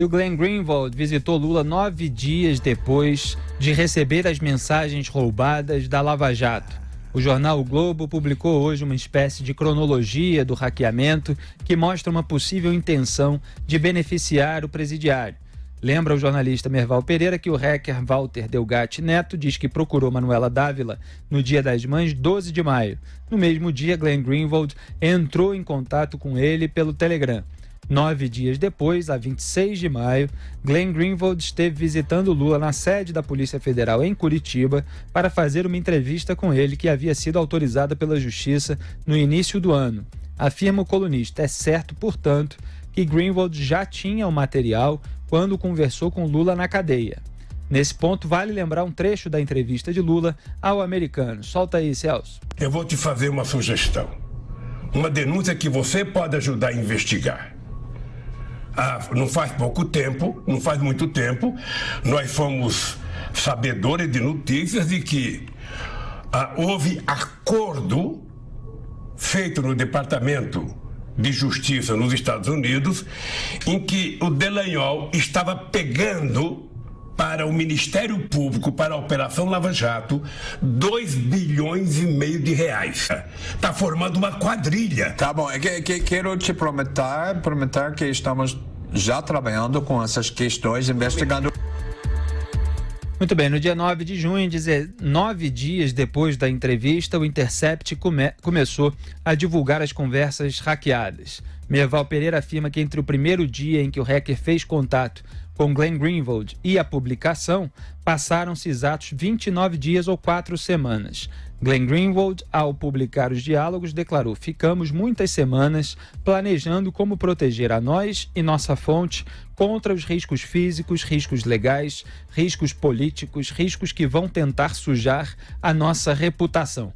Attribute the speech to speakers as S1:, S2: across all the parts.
S1: E o Glenn Greenwald visitou Lula 9 dias depois de receber as mensagens roubadas da Lava Jato. O jornal O Globo publicou hoje uma espécie de cronologia do hackeamento que mostra uma possível intenção de beneficiar o presidiário. Lembra o jornalista Merval Pereira que o hacker Walter Delgatti Neto diz que procurou Manuela Dávila no Dia das Mães, 12 de maio. No mesmo dia, Glenn Greenwald entrou em contato com ele pelo Telegram. 9 dias depois, a 26 de maio, Glenn Greenwald esteve visitando Lula na sede da Polícia Federal em Curitiba para fazer uma entrevista com ele que havia sido autorizada pela Justiça no início do ano. Afirma o colunista. É certo, portanto, que Greenwald já tinha o material quando conversou com Lula na cadeia. Nesse ponto, vale lembrar um trecho da entrevista de Lula ao Americano. Solta aí, Celso.
S2: Eu vou te fazer uma sugestão. Uma denúncia que você pode ajudar a investigar. Não faz muito tempo, nós fomos sabedores de notícias de que houve acordo feito no Departamento de Justiça nos Estados Unidos, em que o Dallagnol estava pegando para o Ministério Público, para a Operação Lava Jato, 2,5 bilhões de reais. Está formando uma quadrilha.
S3: Tá bom, quero te prometer que estamos já trabalhando com essas questões, investigando.
S1: Muito bem, no dia 9 de junho, 9 dias depois da entrevista, o Intercept começou a divulgar as conversas hackeadas. Merval Pereira afirma que entre o primeiro dia em que o hacker fez contato com Glenn Greenwald e a publicação, passaram-se exatos 29 dias ou 4 semanas. Glenn Greenwald, ao publicar os diálogos, declarou: "Ficamos muitas semanas planejando como proteger a nós e nossa fonte contra os riscos físicos, riscos legais, riscos políticos, riscos que vão tentar sujar a nossa reputação."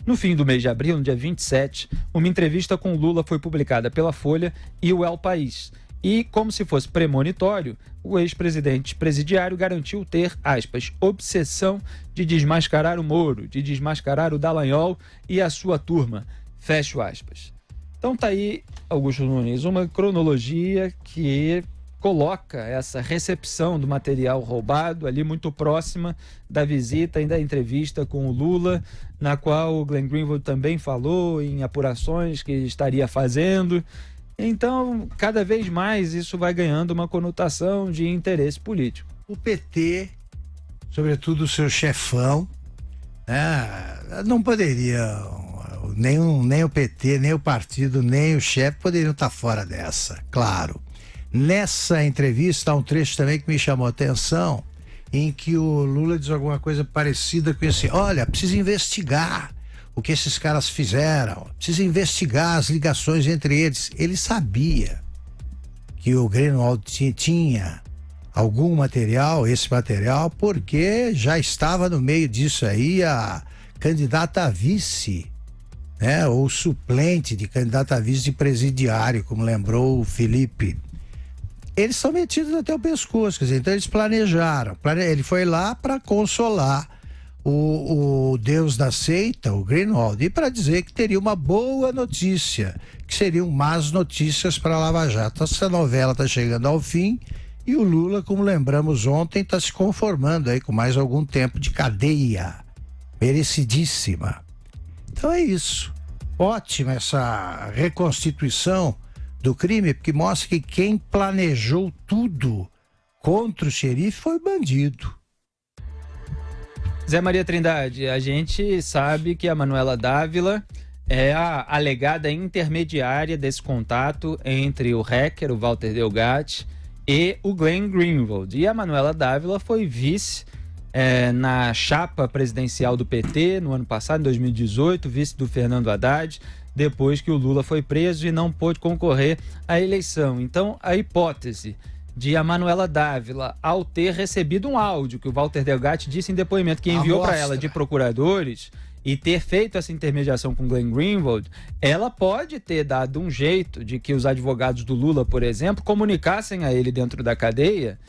S1: No fim do mês de abril, no dia 27, uma entrevista com Lula foi publicada pela Folha e o El País. E, como se fosse premonitório, o ex-presidente presidiário garantiu ter, aspas, obsessão de desmascarar o Moro, de desmascarar o Dallagnol e a sua turma, fecho aspas. Então tá aí, Augusto Nunes, uma cronologia que coloca essa recepção do material roubado ali muito próxima da visita e da entrevista com o Lula, na qual o Glenn Greenwald também falou em apurações que estaria fazendo. Então, cada vez mais isso vai ganhando uma conotação de interesse político.
S4: O PT, sobretudo o seu chefão, não poderia, nem o PT, nem o partido, nem o chefe poderiam estar fora dessa, claro. Nessa entrevista há um trecho também que me chamou a atenção, em que o Lula diz alguma coisa parecida com esse: olha, precisa investigar o que esses caras fizeram, precisa investigar as ligações entre eles. Ele sabia que o Greenwald tinha algum material, esse material, porque já estava no meio disso aí a candidata a vice, né, ou suplente de candidata a vice de presidiário, como lembrou o Felipe. Eles são metidos até o pescoço, quer dizer, então eles planejaram. Ele foi lá para consolar o Deus da seita, o Greenwald, e para dizer que teria uma boa notícia, que seriam más notícias para a Lava Jato. Essa novela está chegando ao fim e o Lula, como lembramos ontem, está se conformando aí com mais algum tempo de cadeia, merecidíssima. Então é isso. Ótima essa reconstituição do crime, porque mostra que quem planejou tudo contra o xerife foi bandido.
S1: Zé Maria Trindade, a gente sabe que a Manuela Dávila é a alegada intermediária desse contato entre o hacker, o Walter Delgatti, e o Glenn Greenwald. E a Manuela Dávila foi vice na chapa presidencial do PT no ano passado, em 2018, vice do Fernando Haddad, depois que o Lula foi preso e não pôde concorrer à eleição. Então, a hipótese de a Manuela Dávila, ao ter recebido um áudio que o Walter Delgatti disse em depoimento que enviou para ela de procuradores e ter feito essa intermediação com Glenn Greenwald, ela pode ter dado um jeito de que os advogados do Lula, por exemplo, comunicassem a ele dentro da cadeia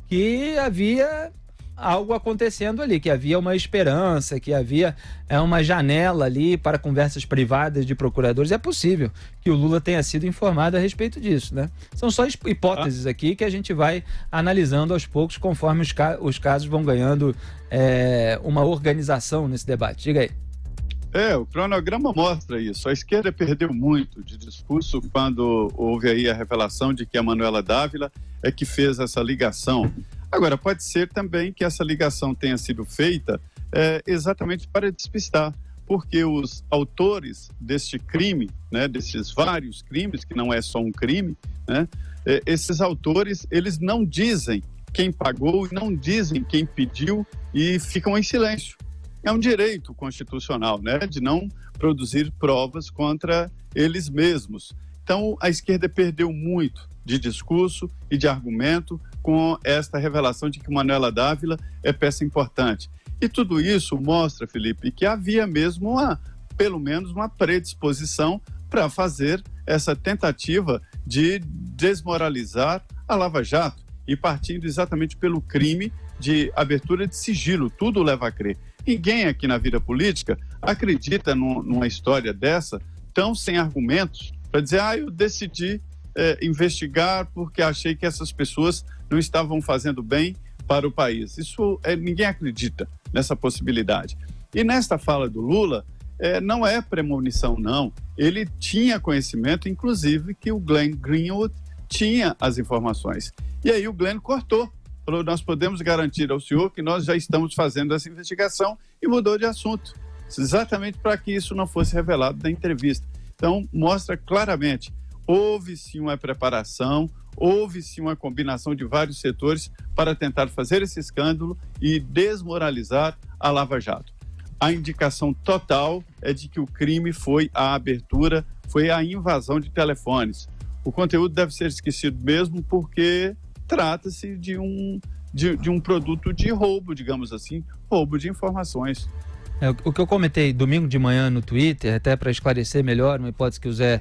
S1: que havia algo acontecendo ali, que havia uma esperança, que havia uma janela ali para conversas privadas de procuradores. É possível que o Lula tenha sido informado a respeito disso, né? São só hipóteses aqui que a gente vai analisando aos poucos conforme os casos vão ganhando uma organização nesse debate. Diga aí.
S5: O cronograma mostra isso. A esquerda perdeu muito de discurso quando houve aí a revelação de que a Manuela Dávila é que fez essa ligação. Agora, pode ser também que essa ligação tenha sido feita exatamente para despistar, porque os autores deste crime, né, desses vários crimes, que não é só um crime, né, esses autores, eles não dizem quem pagou e não dizem quem pediu e ficam em silêncio. É um direito constitucional, né, de não produzir provas contra eles mesmos. Então, a esquerda perdeu muito de discurso e de argumento com esta revelação de que Manuela Dávila é peça importante. E tudo isso mostra, Felipe, que havia mesmo pelo menos uma predisposição para fazer essa tentativa de desmoralizar a Lava Jato e partindo exatamente pelo crime de abertura de sigilo. Tudo leva a crer. Ninguém aqui na vida política acredita numa história dessa tão sem argumentos para dizer, eu decidi investigar porque achei que essas pessoas não estavam fazendo bem para o país. Isso ninguém acredita nessa possibilidade. E nesta fala do Lula, não é premonição, não. Ele tinha conhecimento, inclusive, que o Glenn Greenwald tinha as informações. E aí o Glenn cortou. Falou, nós podemos garantir ao senhor que nós já estamos fazendo essa investigação e mudou de assunto. Exatamente para que isso não fosse revelado na entrevista. Então, mostra claramente, houve sim uma preparação, houve sim uma combinação de vários setores para tentar fazer esse escândalo e desmoralizar a Lava Jato. A indicação total é de que o crime foi a abertura, foi a invasão de telefones. O conteúdo deve ser esquecido mesmo porque trata-se de um produto de roubo, digamos assim, roubo de informações.
S1: O que eu comentei domingo de manhã no Twitter, até para esclarecer melhor, uma hipótese que o Zé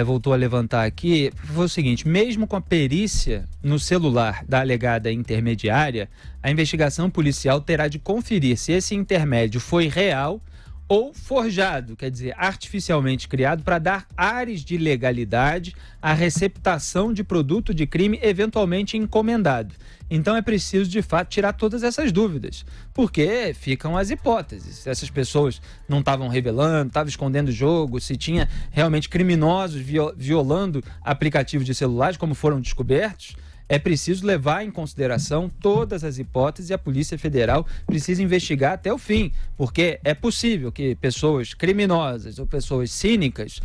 S1: voltou a levantar aqui, foi o seguinte: mesmo com a perícia no celular da alegada intermediária, a investigação policial terá de conferir se esse intermédio foi real ou forjado, quer dizer, artificialmente criado para dar ares de legalidade à receptação de produto de crime eventualmente encomendado. Então é preciso, de fato, tirar todas essas dúvidas, porque ficam as hipóteses. Se essas pessoas não estavam revelando, estavam escondendo o jogo, se tinha realmente criminosos violando aplicativos de celulares, como foram descobertos, é preciso levar em consideração todas as hipóteses e a Polícia Federal precisa investigar até o fim, porque é possível que pessoas criminosas ou pessoas cínicas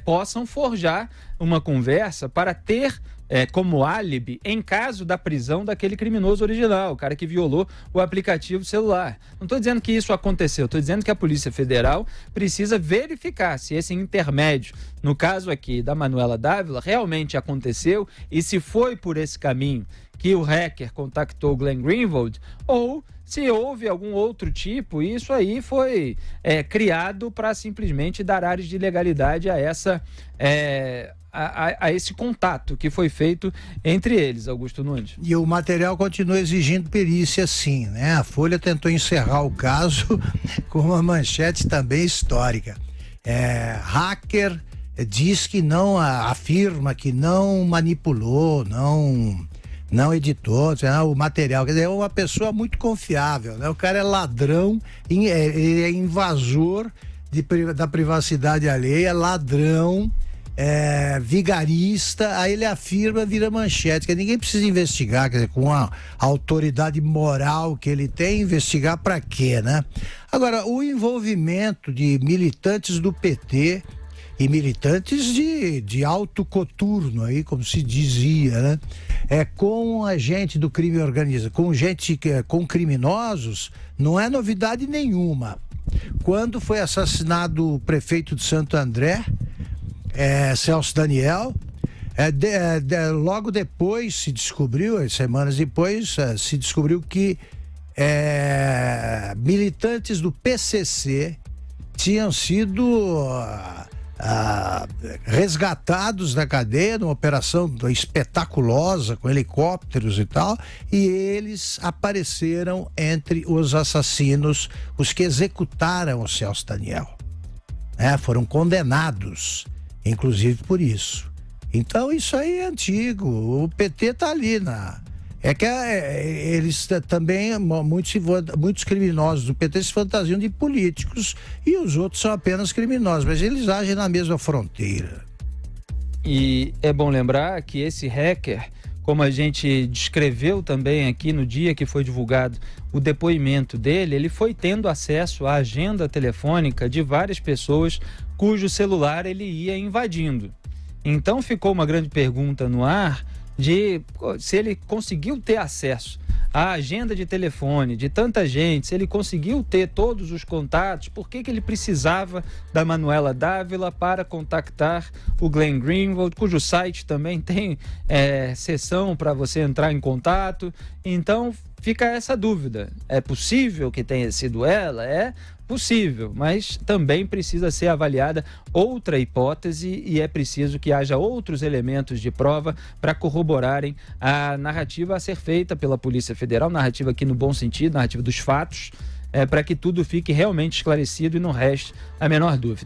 S1: possam forjar uma conversa para ter como álibi em caso da prisão daquele criminoso original, o cara que violou o aplicativo celular. Não estou dizendo que isso aconteceu, estou dizendo que a Polícia Federal precisa verificar se esse intermédio, no caso aqui da Manuela Dávila, realmente aconteceu e se foi por esse caminho que o hacker contactou o Glenn Greenwald ou se houve algum outro tipo, e isso aí foi criado para simplesmente dar ares de legalidade a essa... A esse contato que foi feito entre eles, Augusto Nunes.
S4: E o material continua exigindo perícia, sim, né? A Folha tentou encerrar o caso com uma manchete também histórica. Hacker diz que não, afirma que não manipulou, não editou o material. Quer dizer, é uma pessoa muito confiável, né? O cara é ladrão, ele é invasor da privacidade alheia, é ladrão, vigarista, aí ele afirma, vira manchete, que ninguém precisa investigar, quer dizer, com a autoridade moral que ele tem, investigar para quê, né? Agora, o envolvimento de militantes do PT e militantes de alto coturno aí, como se dizia, né? Com a gente do crime organizado, com criminosos, não é novidade nenhuma. Quando foi assassinado o prefeito de Santo André, Celso Daniel, logo depois se descobriu, semanas depois, se descobriu que militantes do PCC tinham sido resgatados da cadeia, numa operação espetaculosa, com helicópteros e tal, e eles apareceram entre os assassinos, os que executaram o Celso Daniel. Foram condenados, inclusive por isso. Então isso aí é antigo, o PT tá ali eles também, muitos criminosos do PT se fantasiam de políticos e os outros são apenas criminosos, mas eles agem na mesma fronteira.
S1: E é bom lembrar que esse hacker, como a gente descreveu também aqui no dia que foi divulgado o depoimento dele, ele foi tendo acesso à agenda telefônica de várias pessoas cujo celular ele ia invadindo. Então ficou uma grande pergunta no ar de se ele conseguiu ter acesso à agenda de telefone de tanta gente, se ele conseguiu ter todos os contatos, por que ele precisava da Manuela Dávila para contactar o Glenn Greenwald, cujo site também tem seção para você entrar em contato. Então fica essa dúvida, é possível que tenha sido ela? É possível, mas também precisa ser avaliada outra hipótese e é preciso que haja outros elementos de prova para corroborarem a narrativa a ser feita pela Polícia Federal, narrativa aqui no bom sentido, narrativa dos fatos, para que tudo fique realmente esclarecido e não reste a menor dúvida.